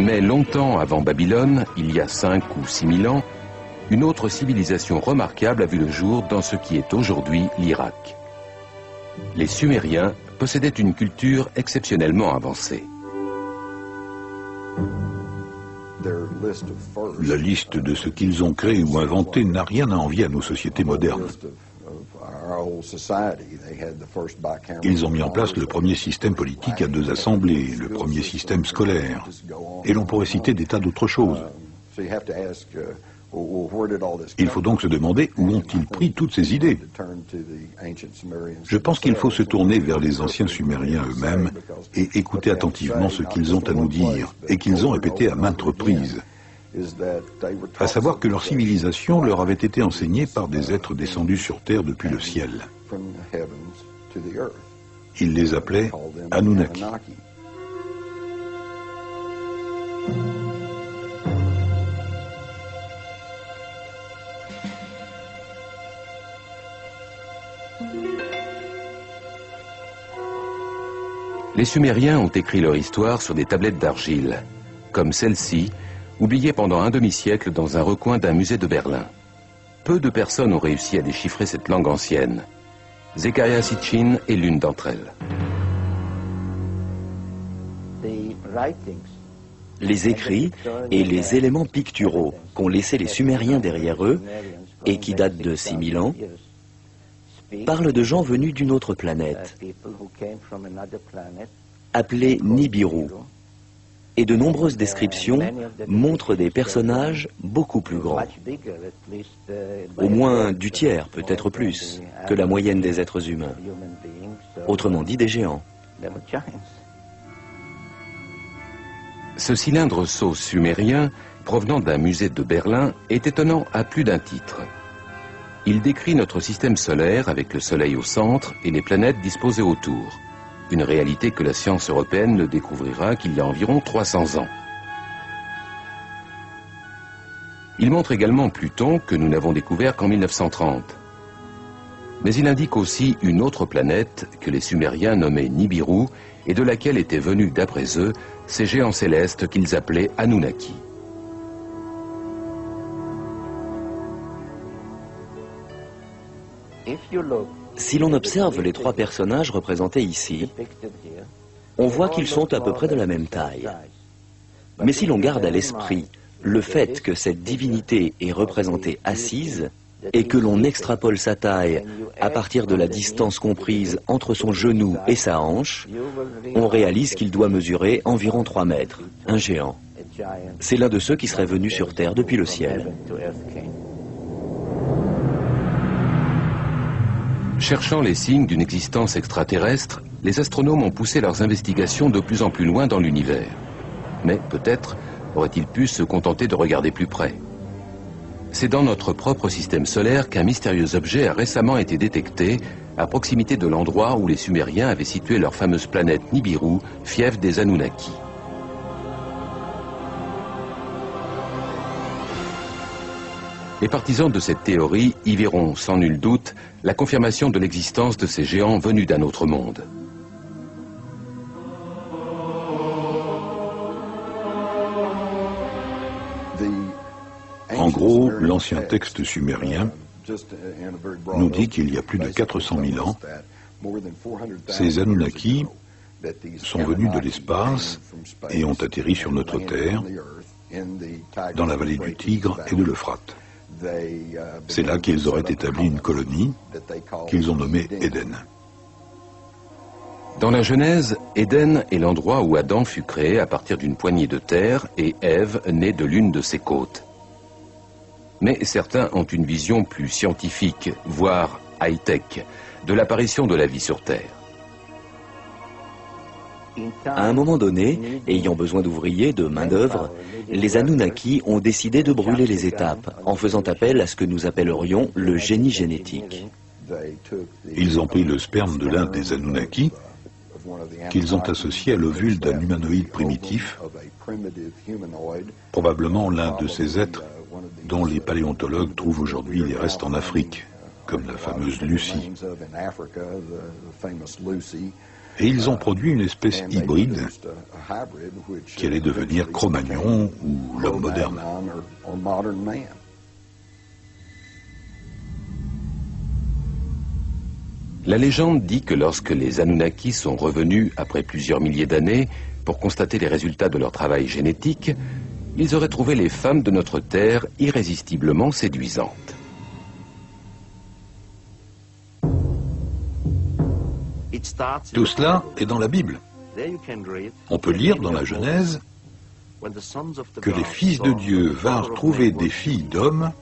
Mais longtemps avant Babylone, il y a 5 ou 6 000 ans, une autre civilisation remarquable a vu le jour dans ce qui est aujourd'hui l'Irak. Les Sumériens possédaient une culture exceptionnellement avancée. La liste de ce qu'ils ont créé ou inventé n'a rien à envier à nos sociétés modernes. Ils ont mis en place le premier système politique à 2 assemblées, le premier système scolaire, et l'on pourrait citer des tas d'autres choses. Il faut donc se demander où ont-ils pris toutes ces idées. Je pense qu'il faut se tourner vers les anciens Sumériens eux-mêmes et écouter attentivement ce qu'ils ont à nous dire et qu'ils ont répété à maintes reprises. À savoir que leur civilisation leur avait été enseignée par des êtres descendus sur terre depuis le ciel. Ils les appelaient Anunnaki. Les Sumériens ont écrit leur histoire sur des tablettes d'argile, comme celle-ci, oubliée pendant un demi-siècle dans un recoin d'un musée de Berlin. Peu de personnes ont réussi à déchiffrer cette langue ancienne. Zecharia Sitchin est l'une d'entre elles. Les écrits et les éléments picturaux qu'ont laissés les Sumériens derrière eux, et qui datent de 6000 ans, parlent de gens venus d'une autre planète, appelée Nibiru, et de nombreuses descriptions montrent des personnages beaucoup plus grands, au moins du tiers, peut-être plus, que la moyenne des êtres humains, autrement dit des géants. Ce cylindre sceau sumérien, provenant d'un musée de Berlin, est étonnant à plus d'un titre. Il décrit notre système solaire avec le Soleil au centre et les planètes disposées autour. Une réalité que la science européenne ne découvrira qu'il y a environ 300 ans. Il montre également Pluton que nous n'avons découvert qu'en 1930. Mais il indique aussi une autre planète que les Sumériens nommaient Nibiru et de laquelle étaient venus, d'après eux, ces géants célestes qu'ils appelaient Anunnaki. Si l'on observe les 3 personnages représentés ici, on voit qu'ils sont à peu près de la même taille. Mais si l'on garde à l'esprit le fait que cette divinité est représentée assise et que l'on extrapole sa taille à partir de la distance comprise entre son genou et sa hanche, on réalise qu'il doit mesurer environ 3 mètres, un géant. C'est l'un de ceux qui serait venu sur Terre depuis le ciel. Cherchant les signes d'une existence extraterrestre, les astronomes ont poussé leurs investigations de plus en plus loin dans l'univers. Mais peut-être auraient-ils pu se contenter de regarder plus près. C'est dans notre propre système solaire qu'un mystérieux objet a récemment été détecté à proximité de l'endroit où les Sumériens avaient situé leur fameuse planète Nibiru, fief des Anunnaki. Les partisans de cette théorie y verront, sans nul doute, la confirmation de l'existence de ces géants venus d'un autre monde. En gros, l'ancien texte sumérien nous dit qu'il y a plus de 400 000 ans, ces Anunnaki sont venus de l'espace et ont atterri sur notre Terre, dans la vallée du Tigre et de l'Euphrate. C'est là qu'ils auraient établi une colonie qu'ils ont nommée Éden. Dans la Genèse, Éden est l'endroit où Adam fut créé à partir d'une poignée de terre et Ève née de l'une de ses côtes. Mais certains ont une vision plus scientifique, voire high-tech, de l'apparition de la vie sur Terre. À un moment donné, ayant besoin d'ouvriers, de main-d'œuvre, les Anunnaki ont décidé de brûler les étapes, en faisant appel à ce que nous appellerions le génie génétique. Ils ont pris le sperme de l'un des Anunnaki, qu'ils ont associé à l'ovule d'un humanoïde primitif, probablement l'un de ces êtres dont les paléontologues trouvent aujourd'hui les restes en Afrique, comme la fameuse Lucie. et ils ont produit une espèce hybride qui allait devenir Cro-Magnon ou l'homme moderne. La légende dit que lorsque les Anunnaki sont revenus après plusieurs milliers d'années pour constater les résultats de leur travail génétique, ils auraient trouvé les femmes de notre Terre irrésistiblement séduisantes. Tout cela est dans la Bible. On peut lire dans la Genèse que les fils de Dieu vinrent trouver des filles d'hommes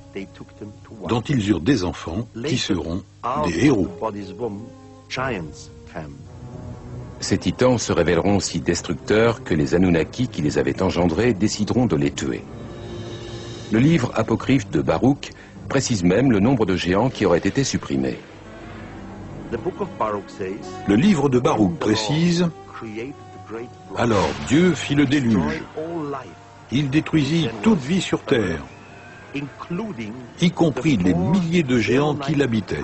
dont ils eurent des enfants qui seront des héros. Ces titans se révéleront si destructeurs que les Anunnaki qui les avaient engendrés décideront de les tuer. Le livre apocryphe de Baruch précise même le nombre de géants qui auraient été supprimés. Le livre de Baruch précise: alors Dieu fit le déluge. Il détruisit toute vie sur terre, y compris les milliers de géants qui l'habitaient.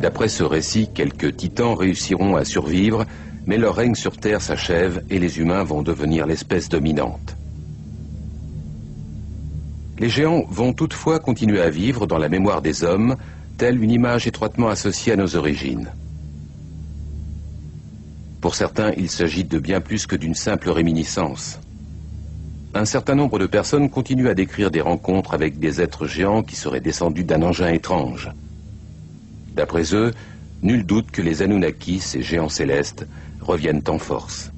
D'après ce récit, quelques titans réussiront à survivre, mais leur règne sur Terre s'achève et les humains vont devenir l'espèce dominante. Les géants vont toutefois continuer à vivre dans la mémoire des hommes, telle une image étroitement associée à nos origines. Pour certains, il s'agit de bien plus que d'une simple réminiscence. Un certain nombre de personnes continuent à décrire des rencontres avec des êtres géants qui seraient descendus d'un engin étrange. D'après eux, nul doute que les Anunnaki, ces géants célestes, reviennent en force.